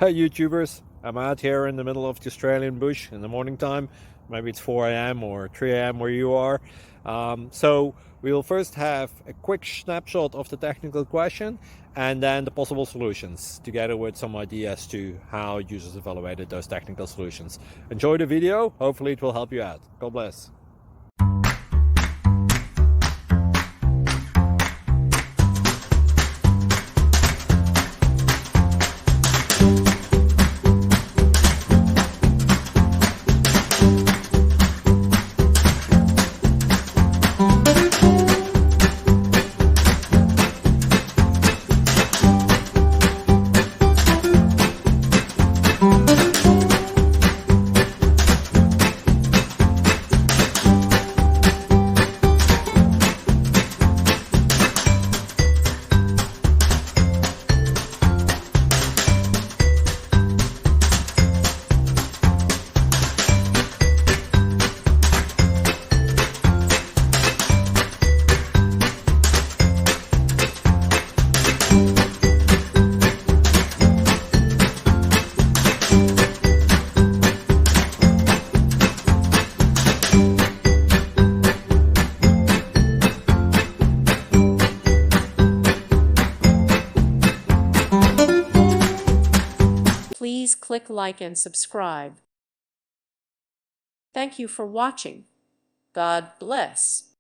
Hey YouTubers, I'm out here in the middle of the Australian bush in the morning time. Maybe it's 4 a.m. or 3 a.m. where you are. So we'll first have a quick snapshot of the technical question and then the possible solutions, together with some ideas to how users evaluated those technical solutions. Enjoy the video, hopefully it will help you out. God bless. Please click like and subscribe. Thank you for watching. God bless.